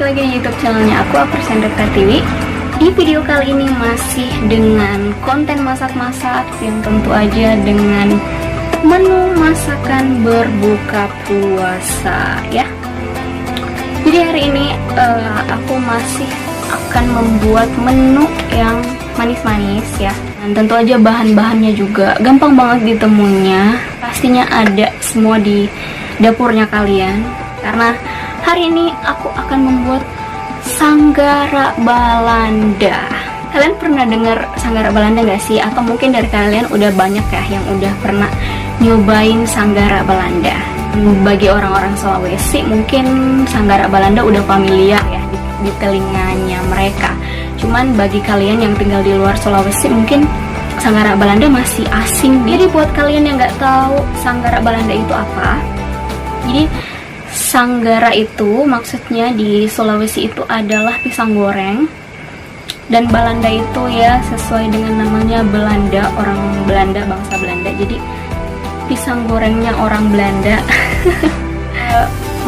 lagi di YouTube channelnya aku, Presenter TV. Di video kali ini masih dengan konten masak-masak yang tentu aja dengan menu masakan berbuka puasa ya. Jadi hari ini aku masih akan membuat menu yang manis-manis ya. Dan tentu aja bahan-bahannya juga gampang banget ditemunya. Pastinya ada semua di dapurnya kalian. Karena hari ini aku akan membuat sanggara Balanda. Kalian pernah dengar sanggara Balanda gak sih? Atau mungkin dari kalian udah banyak ya yang udah pernah nyobain sanggara Balanda. Bagi orang-orang Sulawesi mungkin sanggara Balanda udah familiar ya di telinganya mereka. Cuman bagi kalian yang tinggal di luar Sulawesi mungkin sanggara Balanda masih asing. Jadi buat kalian yang gak tahu sanggara Balanda itu apa, jadi sanggara itu maksudnya di Sulawesi itu adalah pisang goreng. Dan Balanda itu ya sesuai dengan namanya Belanda, orang Belanda, bangsa Belanda. Jadi pisang gorengnya orang Belanda.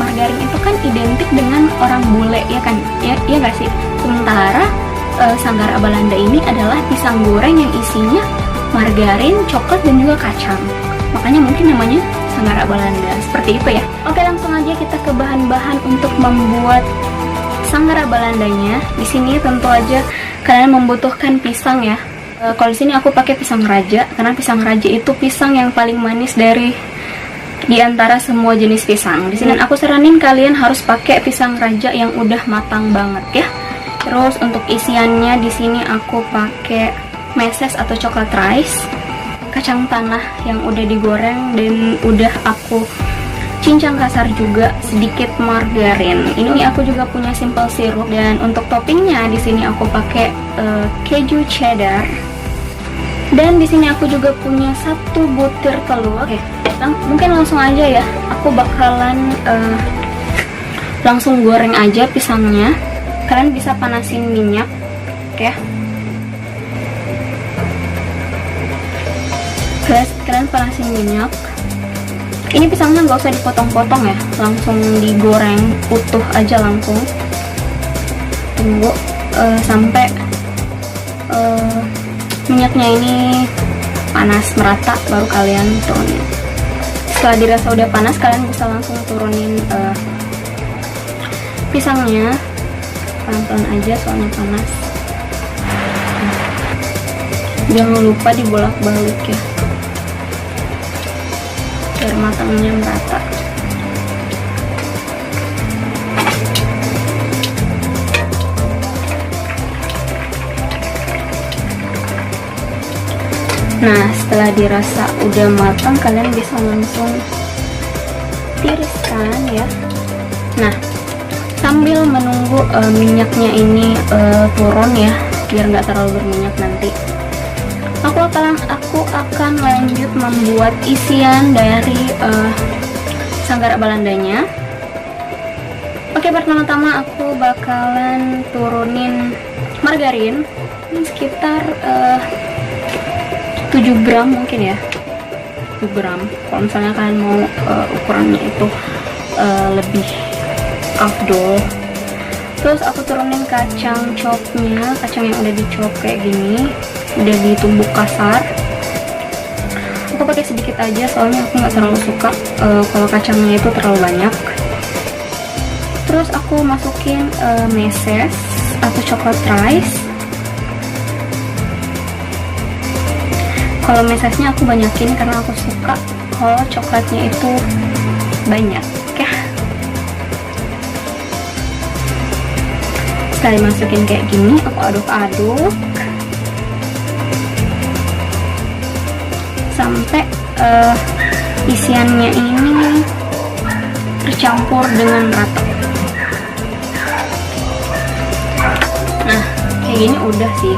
Margarin itu kan identik dengan orang bule ya kan? Ya nggak sih? Sementara sanggara Balanda ini adalah pisang goreng yang isinya margarin, coklat dan juga kacang. Makanya mungkin namanya sanggara Balanda. Seperti itu ya. Oke, langsung aja kita ke bahan-bahan untuk membuat sanggara Balandanya. Di sini tentu aja kalian membutuhkan pisang ya. Kalau di sini aku pakai pisang raja karena pisang raja itu pisang yang paling manis di antara semua jenis pisang. Di sini aku saranin kalian harus pakai pisang raja yang udah matang banget ya. Terus untuk isiannya di sini aku pakai meses atau coklat rice, kacang tanah yang udah digoreng dan udah aku cincang kasar juga, sedikit margarin. Ini aku juga punya simple syrup dan untuk toppingnya di sini aku pakai keju cheddar. Dan di sini aku juga punya 1 butir telur. Oke, mungkin langsung aja ya. Aku bakalan langsung goreng aja pisangnya. Kalian bisa panasin minyak, ya. Kalian panasin minyak. Ini pisangnya nggak usah dipotong-potong ya, langsung digoreng utuh aja langsung. Tunggu sampai minyaknya ini panas merata, baru kalian turunin. Setelah dirasa udah panas, kalian bisa langsung turunin pisangnya. Pelan-pelan aja soalnya panas. Jangan lupa dibolak-balik ya, biar matangnya merata. Nah, setelah dirasa udah matang, kalian bisa langsung tiriskan ya. Nah, sambil menunggu minyaknya ini turun ya, biar nggak terlalu berminyak nanti, aku akan lanjut membuat isian dari sanggara Balandanya. Oke, pertama-tama aku bakalan turunin margarin sekitar 7 gram mungkin ya, 7 gram. Kalau misalnya kalian mau ukurannya itu lebih afdol. Terus aku turunin kacang chopnya, kacang yang udah dicop kayak gini, udah ditumbuk kasar. Aku pakai sedikit aja soalnya aku nggak terlalu suka kalau kacangnya itu terlalu banyak. Terus aku masukin meses atau coklat rice. Kalau mesesnya aku banyakin karena aku suka kalau coklatnya itu banyak ya. Setelah dimasukin kayak gini, aku aduk-aduk sampai isiannya ini tercampur dengan rata. Nah, kayak gini udah sih.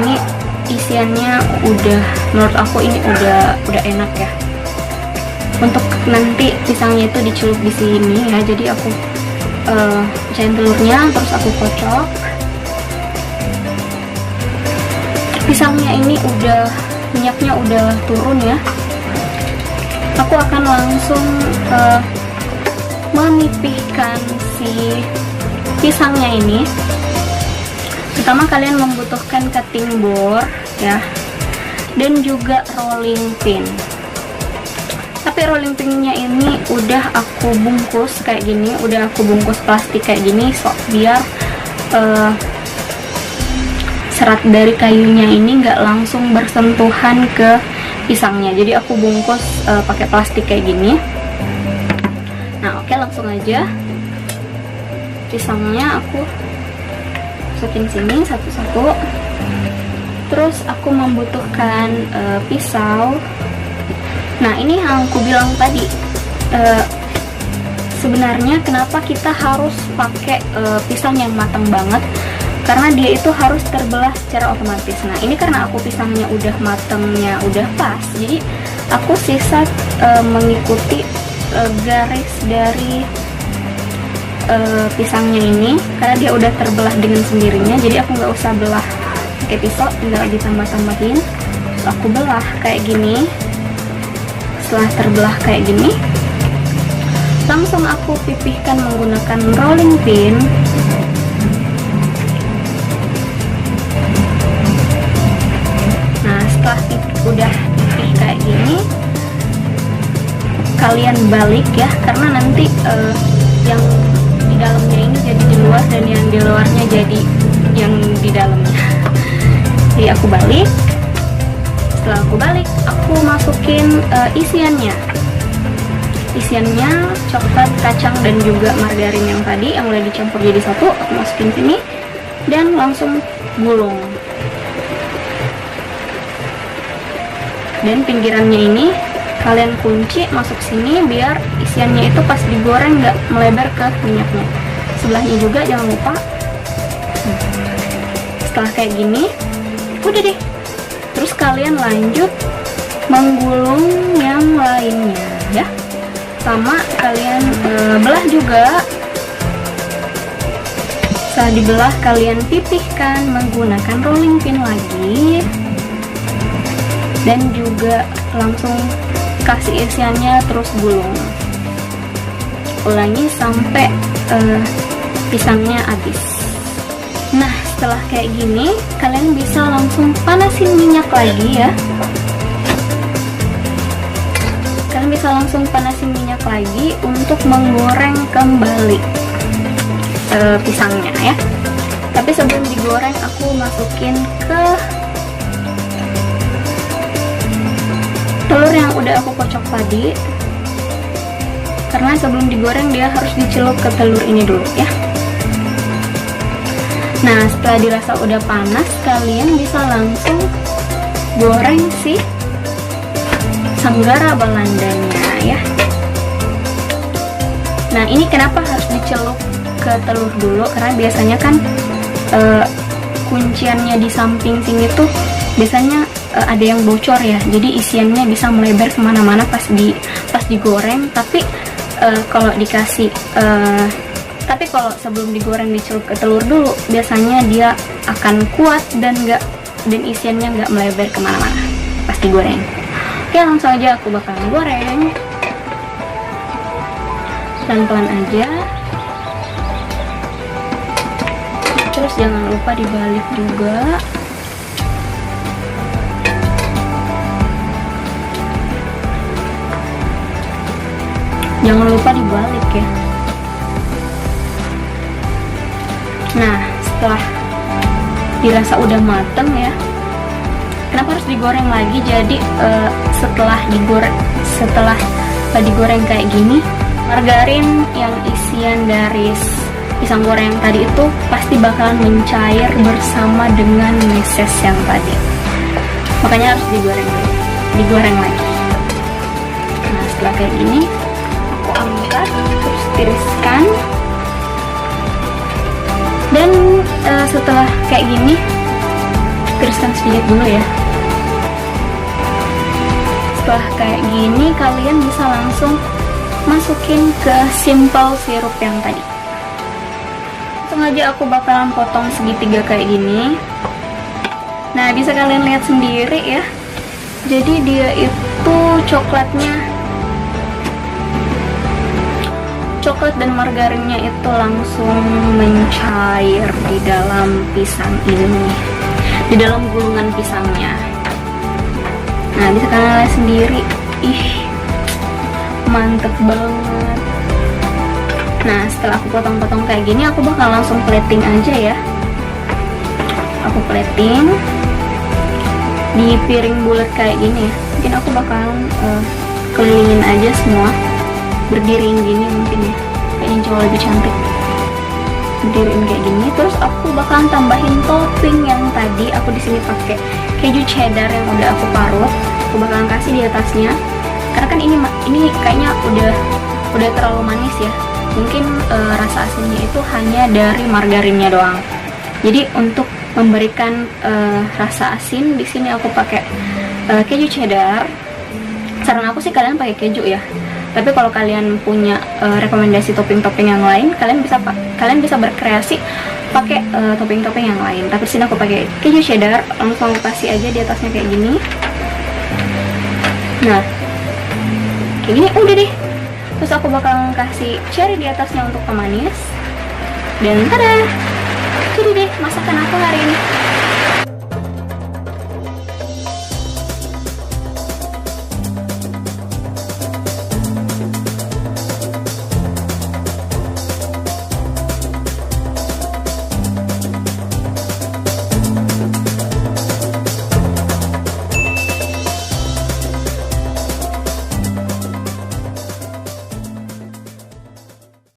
Ini isiannya udah, menurut aku ini udah enak ya. Untuk nanti pisangnya itu dicelup di sini ya. Jadi aku pecahin telurnya, terus aku kocok. Pisangnya ini udah, minyaknya udah turun ya. Aku akan langsung memipihkan si pisangnya ini, pertama kalian membutuhkan cutting board ya, dan juga rolling pin. Tapi rolling pinnya ini udah aku bungkus kayak gini, udah aku bungkus plastik kayak gini, biar serat dari kayunya ini nggak langsung bersentuhan ke pisangnya. Jadi aku bungkus pakai plastik kayak gini. Nah oke, langsung aja pisangnya aku masukin sini satu-satu. Terus aku membutuhkan pisau. Nah ini yang aku bilang tadi, sebenarnya kenapa kita harus pakai pisang yang matang banget, karena dia itu harus terbelah secara otomatis. Nah ini karena aku pisangnya udah matangnya udah pas, jadi aku sisa mengikuti garis dari pisangnya ini, karena dia udah terbelah dengan sendirinya, jadi aku nggak usah belah pakai pisau, tinggal ditambah-tambahin. Terus aku belah kayak gini. Setelah terbelah kayak gini, langsung aku pipihkan menggunakan rolling pin. Nah setelah udah pipih kayak gini, kalian balik ya, karena nanti yang di dalamnya ini jadi di luar dan yang di luarnya jadi yang di dalamnya. Jadi aku balik. Setelah aku balik, aku masukin isiannya coklat, kacang, dan juga margarin yang tadi yang udah dicampur jadi satu. Aku masukin sini dan langsung gulung. Dan pinggirannya ini kalian kunci masuk sini biar isiannya itu pas digoreng nggak melebar ke minyaknya. Sebelahnya juga jangan lupa. Setelah kayak gini, udah deh. Terus kalian lanjut menggulung yang lainnya ya. Sama kalian belah juga. Setelah dibelah kalian pipihkan menggunakan rolling pin lagi. Dan juga langsung kasih isiannya terus gulung. Ulangi sampai pisangnya habis. Nah setelah kayak gini, kalian bisa langsung panasin minyak lagi ya. Kalian bisa langsung panasin minyak lagi untuk menggoreng kembali pisangnya ya. Tapi sebelum digoreng aku masukin ke telur yang udah aku kocok tadi, karena sebelum digoreng dia harus dicelup ke telur ini dulu ya. Nah setelah dirasa udah panas, kalian bisa langsung goreng si sanggara Belandanya ya. Nah ini kenapa harus dicelup ke telur dulu, karena biasanya kan kunciannya di samping sini tuh biasanya ada yang bocor ya, jadi isiannya bisa melebar kemana-mana pas digoreng. Tapi kalau sebelum digoreng dicelup ke telur dulu, biasanya dia akan kuat dan isiannya nggak melebar kemana-mana pas digoreng. Oke, langsung aja aku bakalan goreng pelan-pelan aja. Terus jangan lupa dibalik juga. Jangan lupa dibalik ya. Nah setelah dirasa udah mateng ya, kenapa harus digoreng lagi? Jadi setelah digoreng kayak gini, margarin yang isian dari pisang goreng yang tadi itu pasti bakalan mencair bersama dengan meses yang tadi. Makanya harus digoreng lagi. Nah setelah kayak gini, aku angkat terus tiriskan. Dan setelah kayak gini, tiriskan sedikit dulu ya. Setelah kayak gini, kalian bisa langsung masukin ke simple sirup yang tadi. Langsung aja aku bakalan potong segitiga kayak gini. Nah bisa kalian lihat sendiri ya, jadi dia itu coklatnya coklat dan margarinnya itu langsung mencair di dalam pisang ini, di dalam gulungan pisangnya. Nah, bisa kalian lihat sendiri, mantep banget. Nah, setelah aku potong-potong kayak gini, aku bakal langsung plating aja ya. Aku plating di piring bulat kayak gini ya. Mungkin aku bakalan kelilingin aja semua, berdiriin gini mungkin ya, kayaknya jauh lebih cantik. Berdiriin kayak gini, terus aku bakalan tambahin topping yang tadi aku di sini pakai keju cheddar yang udah aku parut. Aku bakalan kasih di atasnya, karena kan ini kayaknya udah terlalu manis ya. Mungkin rasa asinnya itu hanya dari margarinnya doang. Jadi untuk memberikan rasa asin, di sini aku pakai keju cheddar. Saran aku sih kalian pakai keju ya. Tapi kalau kalian punya rekomendasi topping-topping yang lain, kalian bisa berkreasi pakai topping-topping yang lain. Tapi sini aku pakai keju cheddar, langsung aku kasih aja di atasnya kayak gini. Nah, kayak gini udah deh. Terus aku bakal kasih cherry di atasnya untuk pemanis. Dan tada! Jadi deh masakan aku hari ini.